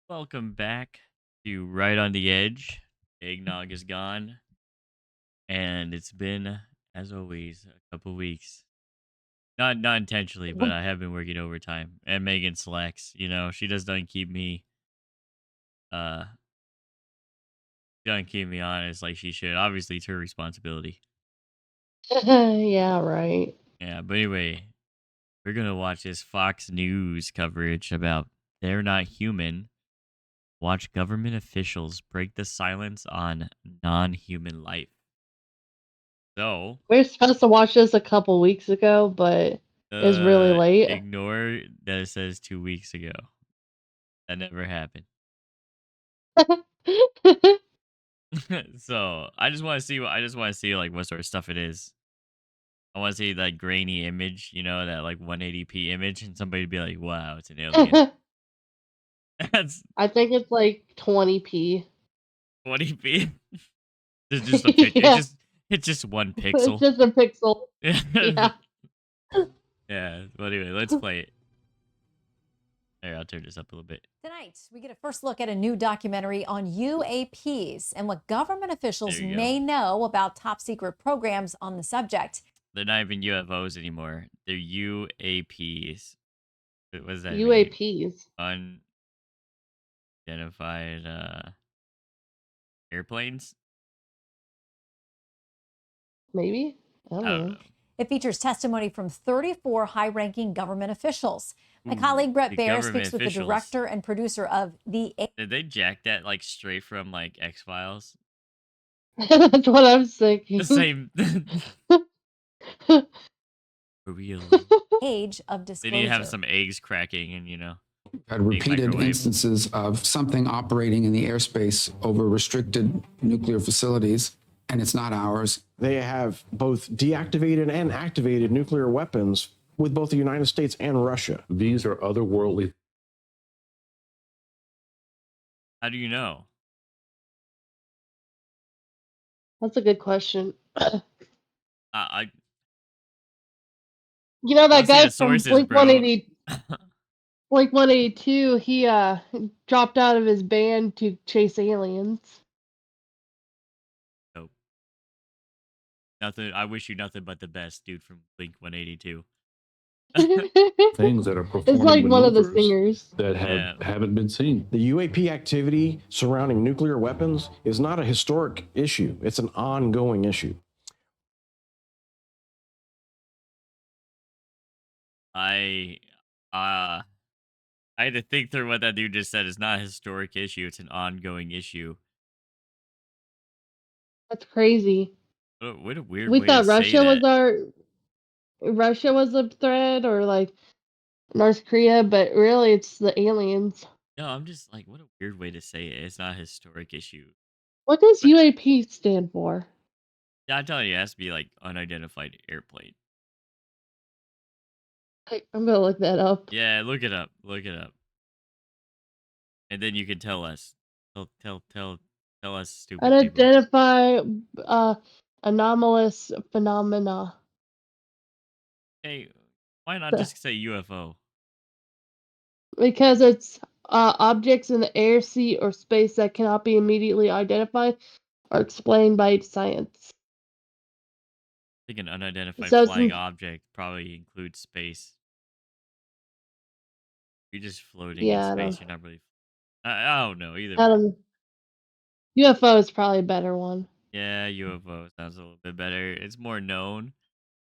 Welcome back to Right on the Edge. Eggnog is gone, and it's been, as always, a couple weeks. Not intentionally, but I have been working overtime. And Megan slacks. She just doesn't keep me uh doesn't keep me honest like she should. Obviously, it's her responsibility. Yeah, right. Yeah, but anyway, we're gonna watch this Fox News coverage about they're not human. Watch government officials break the silence on non-human life. So, We were supposed to watch this a couple weeks ago, but it was really late. ignore that it says 2 weeks ago. That never happened. So I just want to see like what sort of stuff it is. I want to see that grainy image, that like 180p image, and somebody be like, "Wow, it's an alien." That's I think it's like 20p. 20p. It's just a picture. Yeah, It's just one it's pixel. just a pixel. Yeah. Yeah. But anyway, let's play it. Here, I'll turn this up a little bit. Tonight, we get a first look at a new documentary on UAPs and what government officials There you go. may know about top secret programs on the subject. They're not even UFOs anymore. They're UAPs. What does that mean? UAPs. Unidentified airplanes? Maybe? I don't I don't know. know. It features testimony from 34 high ranking government officials. My colleague Brett The Baer government speaks with the officials. director and producer of Did they jack that like straight from like X Files? That's what I'm thinking. The same. Really? Age of They disclosure. need to have some eggs cracking and Had repeated microwave. instances of something operating in the airspace over restricted nuclear facilities, and it's not ours. They have both deactivated and activated nuclear weapons with both the United States and Russia. These are otherworldly. How do you know? That's a good question. I You know that Let's see guy the from sources, Blink bro. 180, Blink 182, he dropped out of his band to chase aliens. Nope. Nothing. I wish you nothing but the best, dude, from Blink 182. Things that are It's performing like one of the maneuvers singers. that haven't been seen. The UAP activity surrounding nuclear weapons is not a historic issue. It's an ongoing issue. I had to think through what that dude just said. It's not a historic issue, it's an ongoing issue. That's crazy. What a weird We way to thought say that. Russia was a threat, or like North Korea, but really it's the aliens. No, I'm just like, what a weird way to say it. It's not a historic issue. What does But UAP stand for? yeah, I'm telling you, it has to be like unidentified airplane. I'm gonna look that up. Yeah, look it up. Look it up. And then you can tell us. Tell us stupid people. Unidentified anomalous phenomena. Hey, why not just say UFO? Because it's objects in the air, sea, or space that cannot be immediately identified or explained by science. I think an unidentified So flying object probably includes space. You're just floating in space. You're not really. I don't know either. UFO is probably a better one. Yeah, UFO sounds a little bit better. It's more known.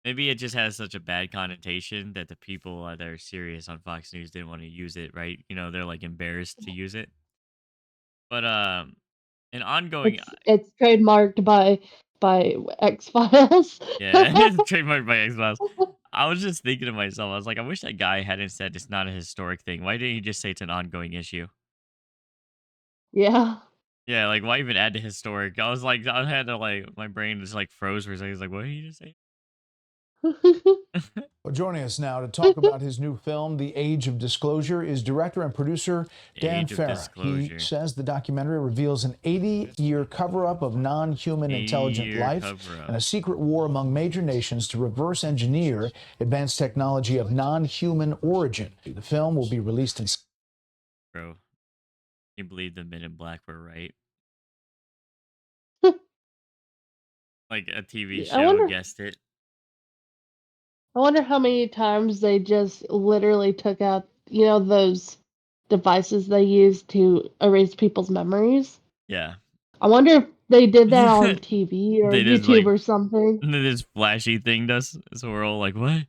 Maybe it just has such a bad connotation that the people that are serious on Fox News didn't want to use it, right? They're like embarrassed to use it. But an ongoing It's trademarked by X Files. yeah, it's trademarked by X Files. I was just thinking to myself, I was like, I wish that guy hadn't said it's not a historic thing. Why didn't he just say it's an ongoing issue? Yeah. Yeah, like why even add the historic? I was like, I had to like my brain just like froze for a second. I was like, what did he just say? Well, joining us now to talk about his new film, The Age of Disclosure, is director and producer Dan Farah. He says the documentary reveals an 80-year cover-up of non-human intelligent life and a secret war among major nations to reverse engineer advanced technology of non-human origin. The film will be released in... Bro, You believe the Men in Black were right? Like a TV I show wonder. guessed it. I wonder how many times they just literally took out, those devices they use to erase people's memories. Yeah. I wonder if they did that on TV or They just YouTube like or something. this flashy thing does. So we're all like, what?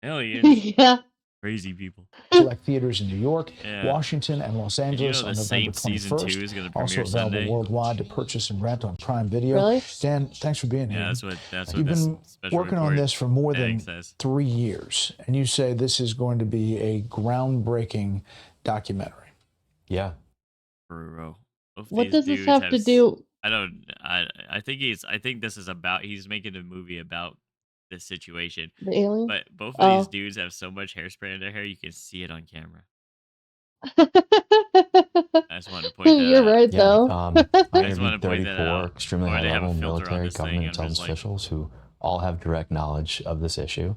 Aliens. Yeah. Crazy people. Select theaters in New York, Yeah. Washington, and Los Did you know Angeles the on November Saints season 2 21st. is going to Also premiere available Sunday? worldwide to purchase and rent on Prime Video. Really? Dan, thanks for being here. Yeah, that's what You've this been special working on report this for more than heading says. 3 years, and you say this is going to be a groundbreaking documentary. Yeah. Both What these does this dudes have to do? I think this is about, he's making a movie about this situation. The alien? But both of these Oh. dudes have so much hairspray in their hair, you can see it on camera. I just wanted to point that You're out. right, Yeah. though. I I just want interviewed to point that 34 out. extremely Or they have a high-level filter on military, this thing. government I'm just intelligence like, officials who all have direct knowledge of this issue.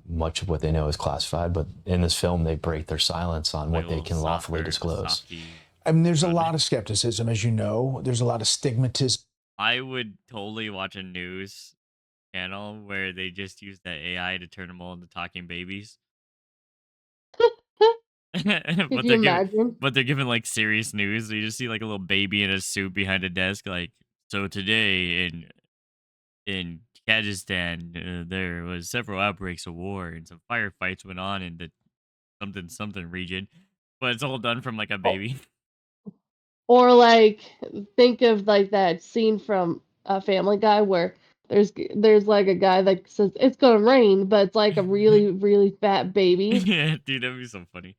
Much of what they know is classified, but in this film, they break their silence on like what they a can little lawfully softer, disclose. softy. I mean, there's a lot of skepticism, as you know. There's a lot of stigmatism. I would totally watch a news channel where they just use that AI to turn them all into talking babies. Could but you imagine? they're giving like serious news. So you just see like a little baby in a suit behind a desk, like, so today in Kazakhstan, there was several outbreaks of war and some firefights went on in the something region, but it's all done from like a baby. Or like, think of like that scene from Family Guy where there's like a guy that says it's gonna rain, but it's like a really really fat baby. Yeah, dude, that'd be so funny.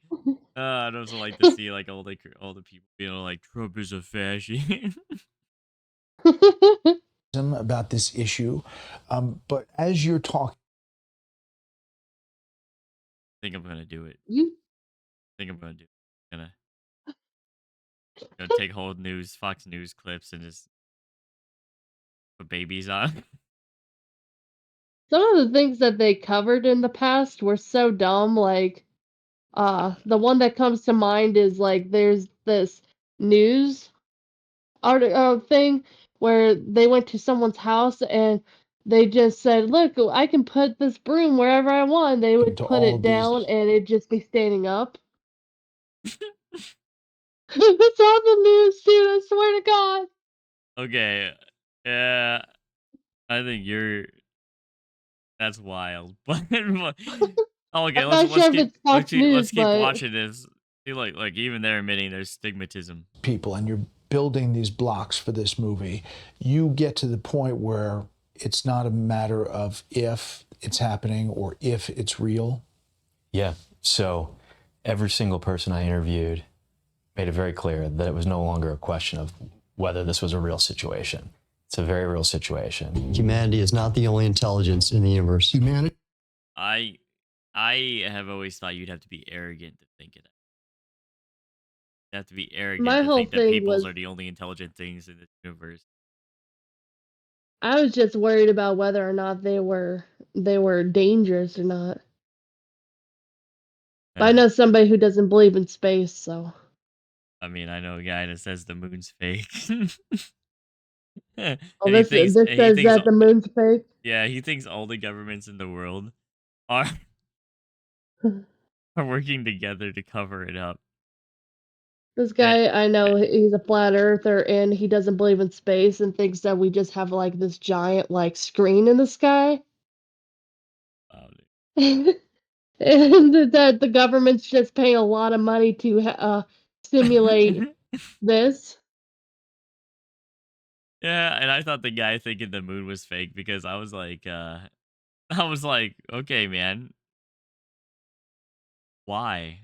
I'd also like to see like all the people being like, Trump is a fascist. About this issue, but as you're talking, I think I'm gonna do it. You I think I'm gonna do it. Gonna take whole Fox News clips and just put babies on. Some of the things that they covered in the past were so dumb. Like, the one that comes to mind is like there's this news thing where they went to someone's house and they just said, "Look, I can put this broom wherever I want." They would to put all it of these down and it'd just be standing up. It's on the news, dude. I swear to God. Okay, yeah, I think that's wild. But okay, I'm not sure if it's Fox News, let's keep but watching this. See, like even they're admitting there's stigmatism. people, and you're building these blocks for this movie, you get to the point where it's not a matter of if it's happening or if it's real. Yeah. So every single person I interviewed made it very clear that it was no longer a question of whether this was a real situation. It's a very real situation. Humanity is not the only intelligence in the universe. Humanity. I have always thought you'd have to be arrogant to think it. You have to be arrogant my to whole think that thing peoples was are the only intelligent things in this universe. I was just worried about whether or not they were dangerous or not. But I Yeah. know somebody who doesn't believe in space, so. I mean, I know a guy that says the moon's fake. Oh, And this says that the moon's fake. yeah, he thinks all the governments in the world are are working together to cover it up. This guy, I know he's a flat earther and he doesn't believe in space and thinks that we just have like this giant like screen in the sky. Wow, And that the government's just paying a lot of money to simulate this. yeah, and I thought the guy thinking the moon was fake because I was like, okay, man, why?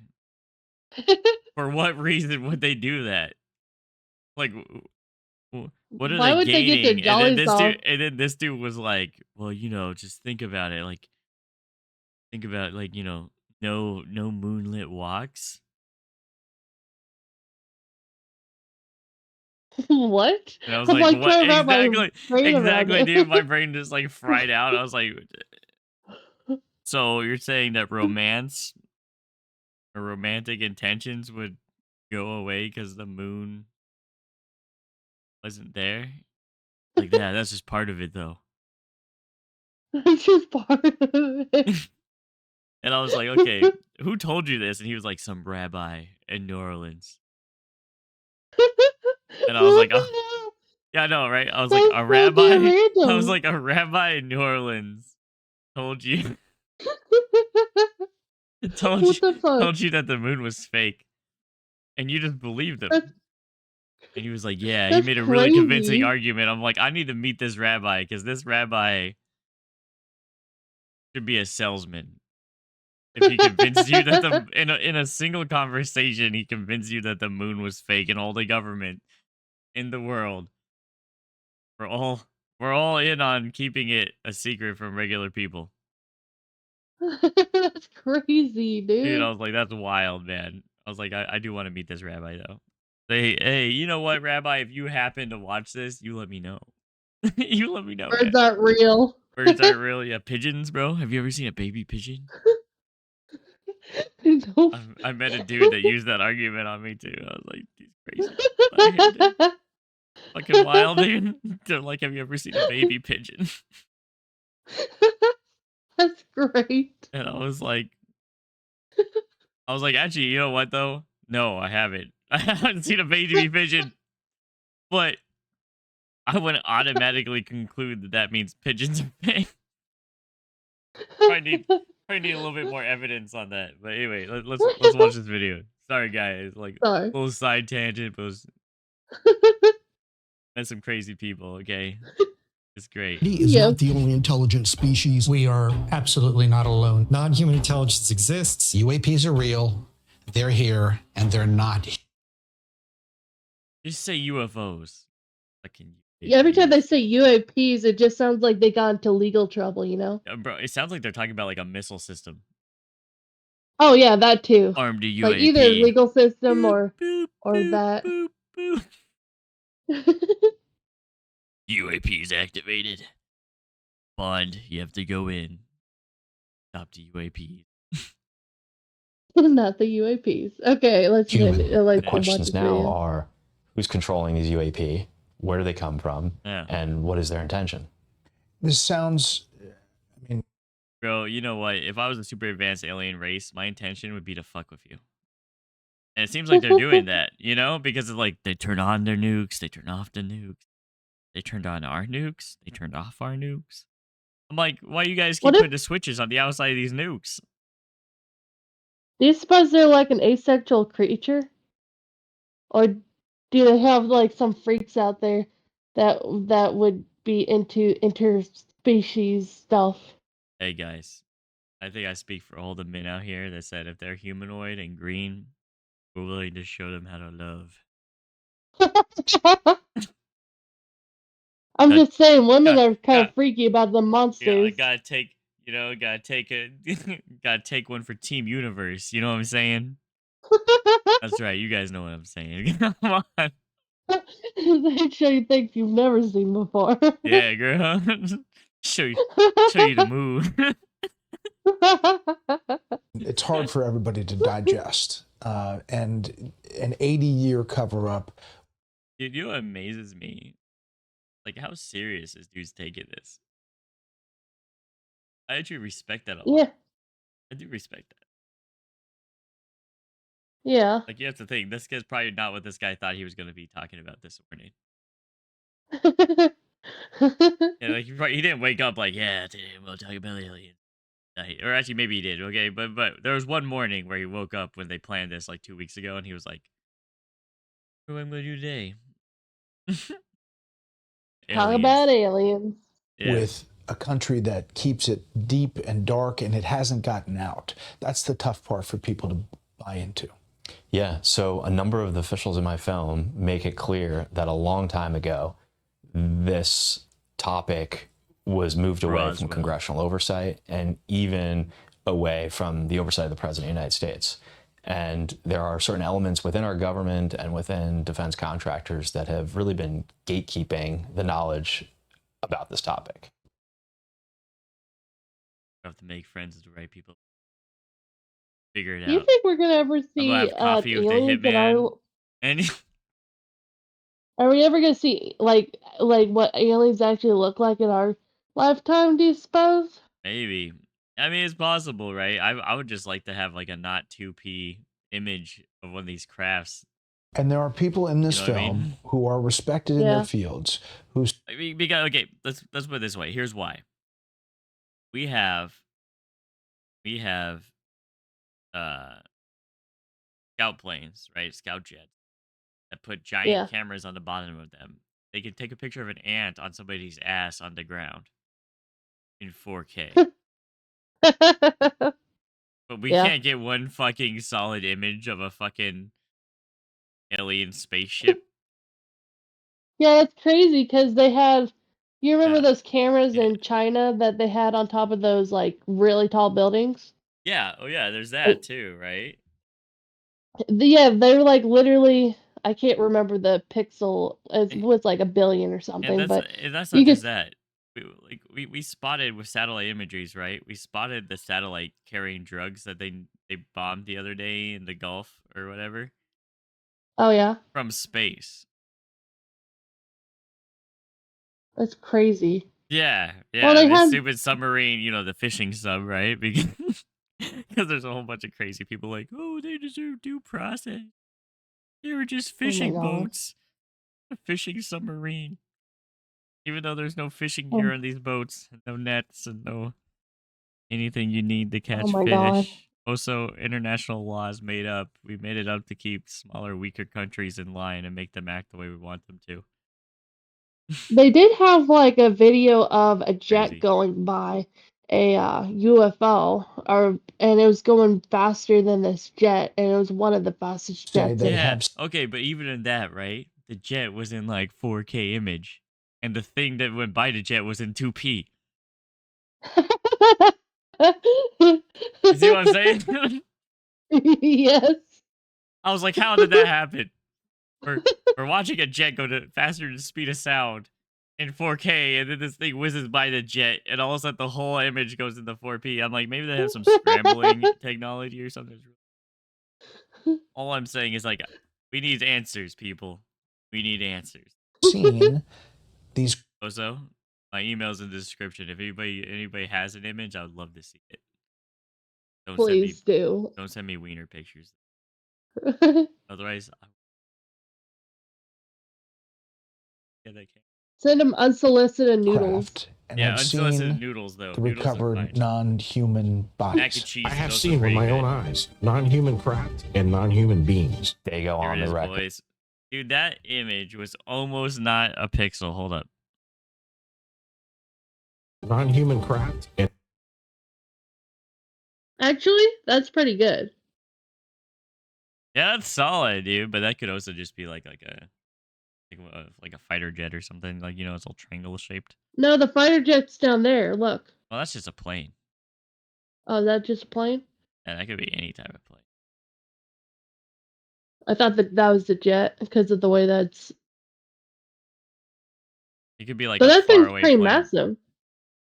For what reason would they do that? Like, what are Why they would they get their gaining? And then jollies off? this dude was like, well, just think about it. Like, no moonlit walks. What? And I was I'm like, like what? trying to wrap my brain around Exactly, dude. it. My brain just like fried out. I was like, so you're saying that romance or romantic intentions would go away because the moon wasn't there. Like, yeah, that's just part of it, though. It's just part of it. And I was like, okay, who told you this? And he was like, some rabbi in New Orleans. And I was What like, the oh, hell? yeah, I know, right? I was like, That's a so damn rabbi? I was random. like, a rabbi in New Orleans told you, What the fuck? told you that the moon was fake. And you just believed him. That's And he was like, yeah, he that's made a really convincing crazy. argument. I'm like, I need to meet this rabbi because this rabbi should be a salesman. If he convinced you that the in a single conversation, he convinced you that the moon was fake and all the government in the world, we're all we're all in on keeping it a secret from regular people. That's crazy, Dude, I dude. was like, that's wild, man. I was like, I do want to meet this rabbi though. Say, hey, you know what, Rabbi? If you happen to watch this, you let me know. You let me know, man. Birds aren't real. Birds aren't real. Yeah, pigeons, bro. Have you ever seen a baby pigeon? Nope. I met a dude that used that argument on me too. I was like, he's crazy. I hate it. Fucking wild, dude. They're like, have you ever seen a baby pigeon? That's great. And I was like, actually, you know what though? No, I haven't. I haven't seen a baby pigeon, but I wouldn't automatically conclude that that means pigeons are fake. I need a little bit more evidence on that. But anyway, let's watch this video. Sorry, guys. Like Sorry. little side tangent, but it was met some crazy people. Okay, it's great. He is Yep. not the only intelligent species. We are absolutely not alone. Non-human intelligence exists. UAPs are real. They're here, and they're not. Just say UFOs. Fucking Yeah, every time they UAPs. say UAPs, it just sounds like they got into legal trouble, you know? Bro, it sounds like they're talking about like a missile system. Oh yeah, that too. Armed to Like either UAP. legal system Boop, boop, or boop, that. boop, boop. UAP is activated. Bond, you have to go in. Stop the UAP. Not the UAPs. Okay, let's Human. finish. Let's The Yeah. watch questions this now video. are, who's controlling these UAP? Where do they come from? Yeah. And what is their intention? This sounds, I mean, Bro, you know what? If I was a super advanced alien race, my intention would be to fuck with you. And it seems like they're doing that, you know? Because it's like they turn on their nukes, they turn off the nukes. They turned on our nukes, they turned off our nukes. I'm like, why you guys keep What if putting the switches on the outside of these nukes? do you suppose they're like an asexual creature? Or do they have like some freaks out there that would be into interspecies stuff? Hey guys, I think I speak for all the men out here that said if they're humanoid and green, we're willing to show them how to love. I'm Got, just saying, women got, are kind got, of freaky about the yeah, I monsters. gotta take, gotta take a, gotta take one for Team Universe. You know what I'm saying? That's right. You guys know what I'm saying. Come on. They show you things you've never seen before. Yeah, girl. show you the move. it's hard for everybody to digest. And an 80-year cover-up. Dude, you know what amazes me? Like how serious this dude's taking this. I actually respect that a lot. Yeah, I do respect that. yeah. Like you have to think, this guy's probably not what this guy thought he was gonna be talking about this morning. Yeah, like he didn't wake up like, yeah, today we'll talk about aliens. Or actually, maybe he did. Okay, but there was one morning where he woke up when they planned this like 2 weeks ago, and he was like, "What am I gonna do today?" Talk Aliens. about aliens. Yeah. With a country that keeps it deep and dark and it hasn't gotten out. That's the tough part for people to buy into. Yeah, so a number of the officials in my film make it clear that a long time ago, this topic was moved away from Roswell. congressional oversight and even away from the oversight of the President of the United States. And there are certain elements within our government and within defense contractors that have really been gatekeeping the knowledge about this topic. You have to make friends with the right people. figure it Do you out. think we're gonna ever I'm gonna see have coffee with the aliens in hitman, our? and Are we ever gonna see like what aliens actually look like in our lifetime? Do you suppose? maybe. I mean, it's possible, right? I would just like to have like a not 2p image of one of these crafts. And there are people in You this know what I film mean? who are respected in their Yeah. fields who I mean, because okay, let's put it this way. Here's why. We have we have uh scout planes, right? Scout jets that put giant Yeah. cameras on the bottom of them. They can take a picture of an ant on somebody's ass on the ground in 4K. But we Yeah. can't get one fucking solid image of a fucking alien spaceship. Yeah, it's crazy because they had. You remember Yeah. those cameras Yeah. in China that they had on top of those like really tall buildings? Yeah. Oh yeah, there's Like, that too, right? yeah, they were like literally. I can't remember the pixel. It Eh, was like a billion or And something, that's but and that's not you just could. that. We spotted with satellite imageries, right? We spotted the satellite carrying drugs that they bombed the other day in the Gulf or whatever Oh yeah, from space. that's crazy. Yeah, Well, yeah, they this had. stupid submarine, the fishing sub, right? Because there's a whole bunch of crazy people like, oh, they deserve due process. They were just Oh my fishing god. boats, a fishing submarine. Even though there's no fishing gear Oh, on these boats, no nets, and no anything you need to oh catch my god. fish. Also, international laws made up. We made it up to keep smaller, weaker countries in line and make them act the way we want them to. They did have like a video of a jet Crazy. going by, a UFO, and it was going faster than this jet, and it was one of the fastest say jets they in. Yeah. have Okay, but even in that, right? The jet was in like 4K image, and the thing that went by the jet was in 2P. You see what I'm saying? Yes. I was like, how did that happen? We're watching a jet go to faster than the speed of sound in 4K, and then this thing whizzes by the jet, and all of a sudden the whole image goes into 4P. I'm like, maybe they have some scrambling technology or something. All I'm saying is like, we need answers, people. We need answers. seen these Also, my email's in the description. If anybody has an image, I would love to see it. Don't send me Please do. don't send me wiener pictures. Otherwise, yeah, they can. Send them unsolicited noodles. craft and Yeah, have unsolicited seen noodles though. the Noodles are fine. recovered non-human Mac and bodies. cheese. I have those are seen with pretty my good. own eyes non-human craft and non-human beings. They go Here on it the is, record. boys. Dude, that image was almost not a pixel. Hold up. Non-human craft and Actually, that's pretty good. Yeah, that's solid, dude. But that could also just be like a fighter jet or something. Like it's all triangle shaped. No, the fighter jet's down there. Look. Well, that's just a plane. Oh, is that just a plane? Yeah, that could be any type of plane. I thought that was the jet because of the way that's. It could be like But a that thing's faraway pretty plane. massive.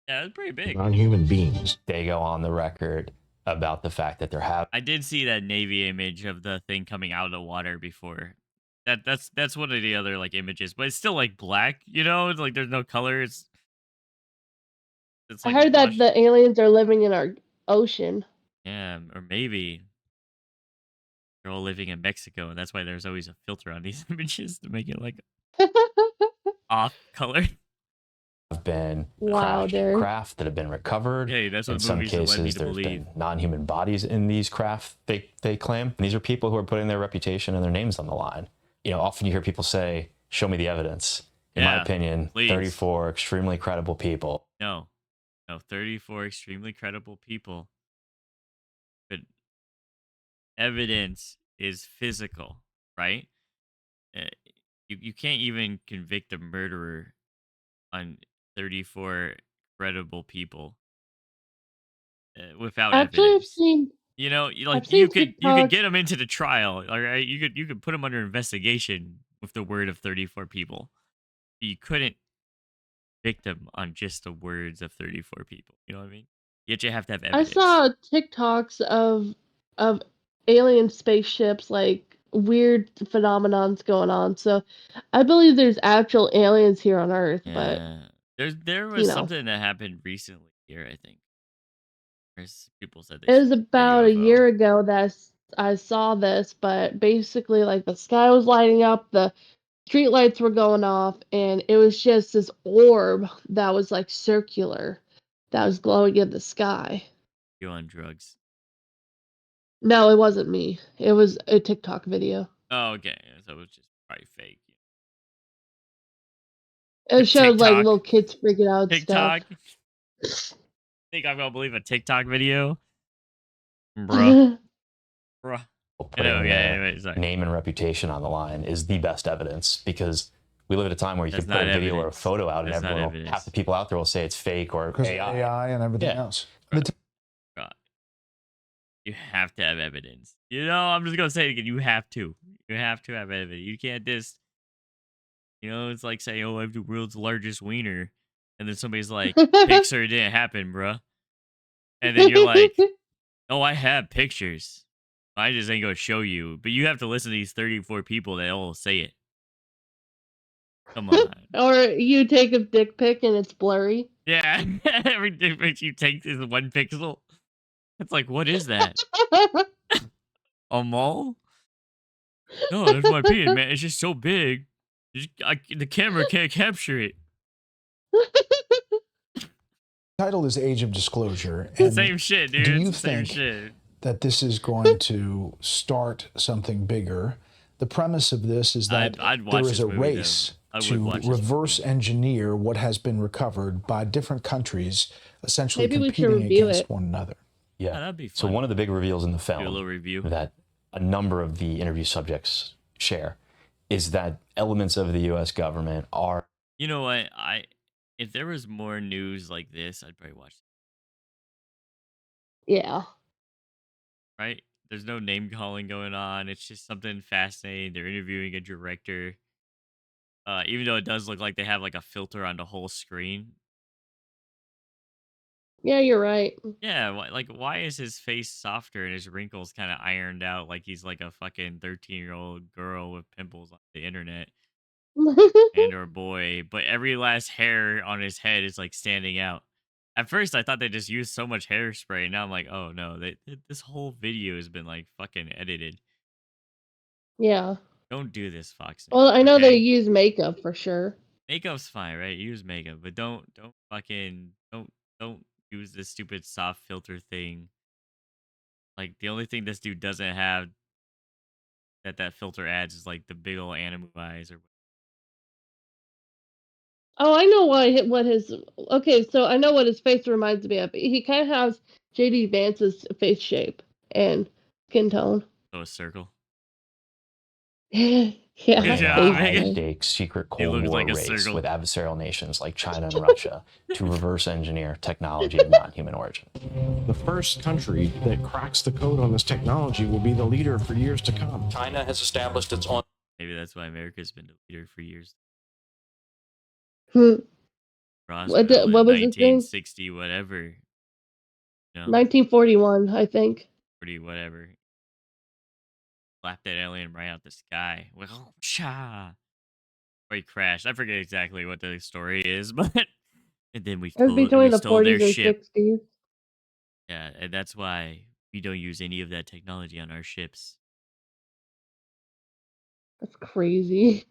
Yeah, it's pretty big. non-human beings. They go on the record about the fact that there have I did see that Navy image of the thing coming out of the water before. That's one of the other like images, but it's still like black. It's like there's no color. It's I like heard that washed. the aliens are living in our ocean. Yeah, or maybe they're all living in Mexico, and that's why there's always a filter on these images to make it like off color. been Wow, crashed Derek. craft that have been recovered. Hey, that's In what some movies have led me cases, to there's believe. been non-human bodies in these craft, they claim. And these are people who are putting their reputation and their names on the line. Often you hear people say, show me the evidence. In my Yeah, opinion, please. 34 extremely credible people. No, 34 extremely credible people. But evidence is physical, right? Uh, you can't even convict a murderer on 34 credible people without Actually, evidence. I've You seen could TikToks. get them into the trial, all right? You could put them under investigation with the word of 34 people. You couldn't convict them on just the words of 34 people. You know what I mean? Yet you have to have I evidence. saw TikToks of of alien spaceships, like weird phenomenons going on. So I believe there's actual aliens here on Earth, but Yeah. There you was know, something that happened recently here, I think. People said they it saw was a about a UFO. year ago that I saw this, but basically, like the sky was lighting up, the street lights were going off, and it was just this orb that was like circular, that was glowing in the sky. You on drugs? No, it wasn't me. It was a TikTok video. Oh, okay. So it was just probably fake. It showed like TikTok. little kids freaking out and stuff. TikTok. Think I'm gonna believe a TikTok video, bruh, bruh. Putting Anyway, sorry. name and reputation on the line is the best evidence, because we live at a time where you That's can put a not video or a evidence. photo out, That's and not everyone will, evidence. half the people out there will say it's fake or Because of AI. AI and everything Yeah. else. Bruh. You have to have evidence. You know, I'm just gonna say it again. You have to. You have to have evidence. You can't just. You know, it's like saying, "Oh, I have the world's largest wiener," and then somebody's like, "Pixar didn't happen, bruh," and then you're like, "Oh, I have pictures. I just ain't gonna show you." But you have to listen to these 34 people that all say it. Come on. Or you take a dick pic and it's blurry. Yeah, every difference you take is 1 pixel. It's like, what is that? A mole? No, that's my opinion, man. It's just so big. The camera can't capture it. Title is Age of Disclosure. And Same shit, dude. do you It's the same think shit. that this is going to start something bigger? The premise of this is that I'd watch there is this a movie, race though. I would to watch this reverse engineer what has been recovered by different countries, essentially Maybe we should competing review against it. one another. Yeah. that'd be So fun. one of the big reveals in the Do a film little review. that a number of the interview subjects share is that elements of the U.S. government are. You know what? If there was more news like this, I'd probably watch it. Yeah. Right? There's no name calling going on. It's just something fascinating. They're interviewing a director. Even though it does look like they have like a filter on the whole screen. Yeah, you're right. Yeah, why is his face softer and his wrinkles kind of ironed out like he's like a fucking 13-year-old girl with pimples on the internet and or boy, but every last hair on his head is like standing out. At first, I thought they just used so much hairspray. Now I'm like, oh no, this whole video has been like fucking edited. Yeah. Don't do this, Fox News. Well, I know they Okay? use makeup for sure. Makeup's fine, right? Use makeup, but don't fucking don't use this stupid soft filter thing. Like the only thing this dude doesn't have that filter adds is like the big old animal eyes or Oh, I know what his. Okay, so I know what his face reminds me of. He kind of has JD Vance's face shape and skin tone. a circle. Yeah, Good job, high Megan. stakes secret He Cold looks War like a race circle. with adversarial nations like China and Russia to reverse engineer technology of non-human origin. The first country that cracks the code on this technology will be the leader for years to come. China has established its own. Maybe that's why America's been the leader for years. What Roswell what in was his name? 1960, whatever. You know, 1941, I think. 40, whatever. Slapped that alien right out the sky. Well, sha. Or he crashed. I forget exactly what the story is, but and then It was between the stole their 40s and ship. 60s. Yeah, and that's why we don't use any of that technology on our ships. That's crazy.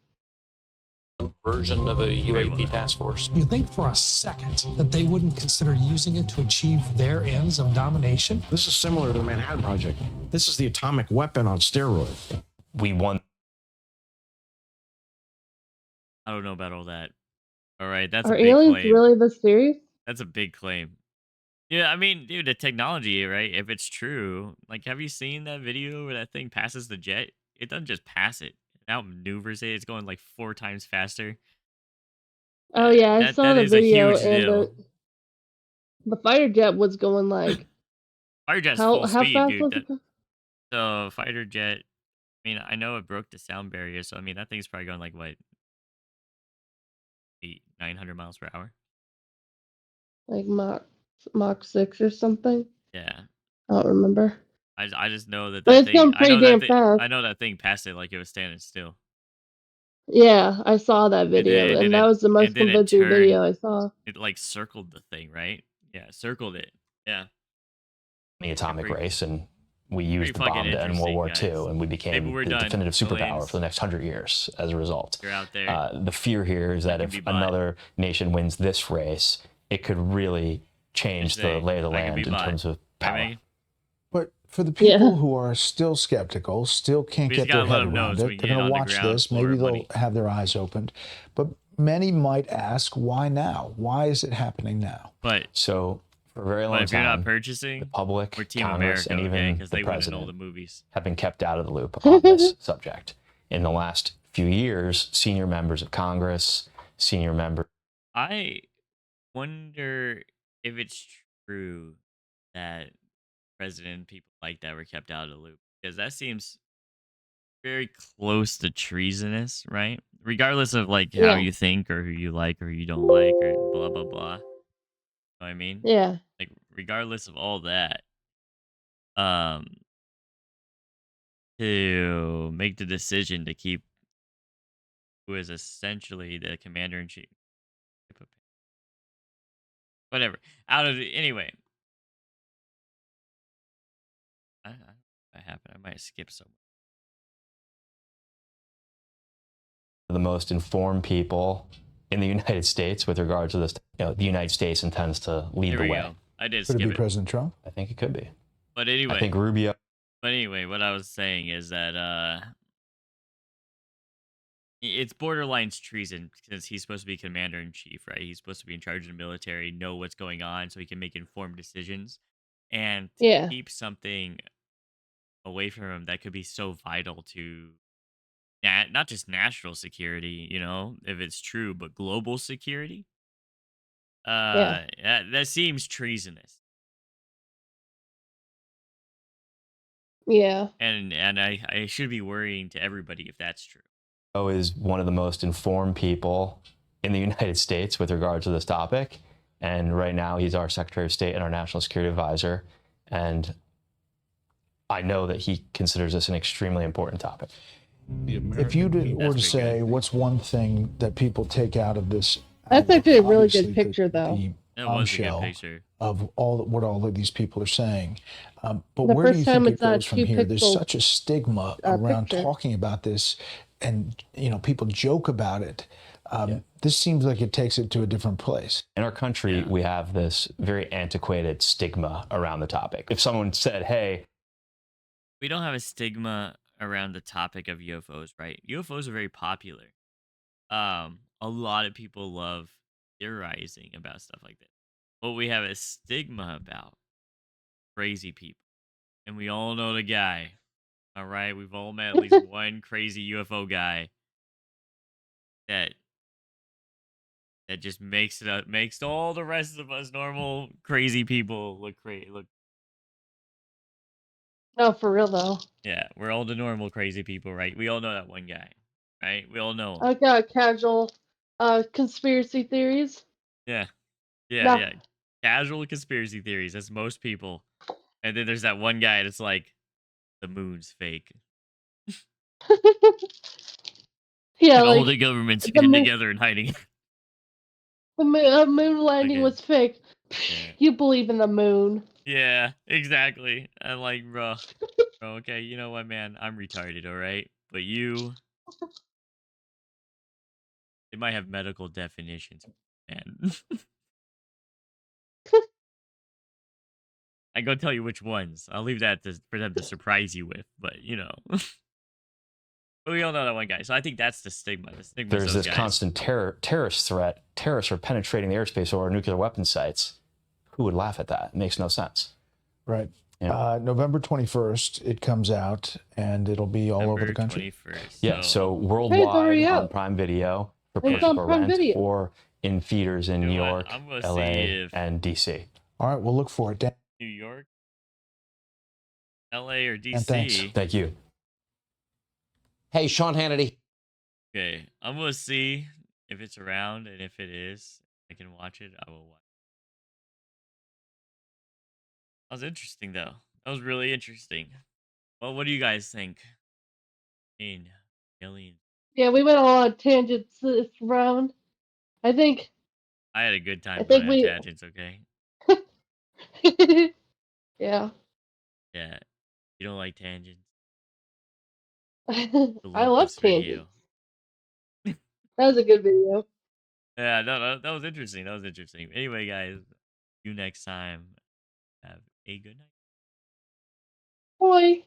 Version of a UAP task force. You think for a second that they wouldn't consider using it to achieve their ends of domination? This is similar to the Manhattan Project. This is the atomic weapon on steroids. We won. I don't know about all that. All right, that's Are a big aliens claim. really this serious? That's a big claim. Yeah, I mean, dude, the technology, right? If it's true, like, have you seen that video where that thing passes the jet? It doesn't just pass it. It outmaneuvers it. It's going like 4 times faster. Oh yeah, I saw That the is a video, huge and deal. the fighter jet was going like Fighter jet's how full speed, fast dude. was it? So fighter jet. I mean, I know it broke the sound barrier, so I mean that thing's probably going like what, 900 miles per hour. Like Mach 6 or something. Yeah. I don't remember. I just know that But that it's thing. going pretty damn fast. I know that thing passed it like it was standing still. Yeah, I saw that video, And then and that was the and most then it convincing turned. video I saw. It like circled the thing, right? Yeah, circled it. Yeah. The atomic Pretty, race, and we pretty used the fucking bomb to end World interesting, War guys. II, and we Maybe became we're the done. definitive superpower Aliens, for the next 100 years as a result. you're out there. The fear here is that can if be bought. another nation wins this race, it could really change the lay of the I can be land in bought. terms of Right, power. Megan? But for the Yeah. people who are still skeptical, still can't We get just their gotta let head them know around so it, we can they're get going on to the watch ground this. floor, Maybe they'll buddy. have their eyes opened. But many might ask, why now? Why is it happening now? But So for a very long if you're time, not purchasing, the public, we're Team Congress, America, and okay? even Because the they wouldn't know president the movies. have been kept out of the loop on this subject. In the last few years, senior members of Congress, senior members. I wonder if it's true that president and people like that were kept out of the loop, because that seems very close to treasonous, right? Regardless of like how Yeah. you think or who you like or who you don't like or blah blah blah. You know what I mean? Yeah. Like regardless of all that, um, to make the decision to keep who is essentially the commander in chief, whatever, out of the anyway. I don't know what happened. I might have skipped somewhere. The most informed people in the United States with regard to this. The United States intends to lead There the we way. go. I did Could it skip be it. President Trump? I think it could be. But anyway. I think Rubio. But anyway, what I was saying is that it's borderline treason because he's supposed to be commander in chief, right? He's supposed to be in charge of the military, know what's going on, so he can make informed decisions. And to Yeah. keep something away from him that could be so vital to not just national security, if it's true, but global security. Yeah. That seems treasonous. Yeah. And I should be worrying to everybody if that's true. Is one of the most informed people in the United States with regard to this topic. And right now he's our Secretary of State and our National Security Advisor. And I know that he considers this an extremely important topic. If you were to say, what's one thing that people take out of this? That's actually a really Obviously, good picture, though. The That was a good bombshell picture. of what all of these people are saying. But The where do you first time think it it's not goes from 2 here? There's pixels, such a stigma around picture. talking about this, and people joke about it. This seems like it takes it to a different place. In our country, we have this very antiquated stigma around the topic. If someone said, hey, We don't have a stigma around the topic of UFOs, right? UFOs are very popular. A lot of people love theorizing about stuff like that. What we have a stigma about crazy people. And we all know the guy. All right, we've all met at least one crazy UFO guy that just makes all the rest of us normal crazy people look crazy. No, for real though. Yeah, we're all the normal crazy people, right? We all know that one guy, right? We all know him. I got casual conspiracy theories. Yeah. No. Yeah. Casual conspiracy theories. That's most people. And then there's that one guy that's like, the moon's fake. Yeah, And all like the government's the hidden moon, together and hiding. the moon landing Okay. was fake. Yeah. You believe in the moon. Yeah, exactly. I'm like, bro, okay, you know what, man? I'm retarded, all right? But they might have medical definitions, man. I go tell you which ones. I'll leave that for them to surprise you with, but But we all know that one guy. So I think that's the stigma. The stigma there's is this those guys. constant terrorist threat. Terrorists are penetrating the airspace over nuclear weapon sites. Who would laugh at that? It makes no sense. Right. Yeah. November 21st, it comes out, and it'll be all over the country. 21st. Yeah, so Hey, it's worldwide already on out. Prime Video for It's purchase on or Prime rent, Video. or in theaters in You New know what? York, I'm gonna LA, see if and DC. All right, we'll look for it. Dan, New York, LA, or and thanks. DC. Thank you. Hey, Sean Hannity. Okay, I'm gonna see if it's around, and if it is, I can watch it. I will watch. That was interesting, though. That was really interesting. Well, what do you guys think? Aliens. Yeah, we went on tangents this round. I think I had a good I time going think on we tangents. Okay. yeah. Yeah. You don't like tangents. You'll I love love this video. tangents. That was a good video. Yeah. No, that was interesting. That was interesting. Anyway, guys. See you next time. Have a good night. Boy.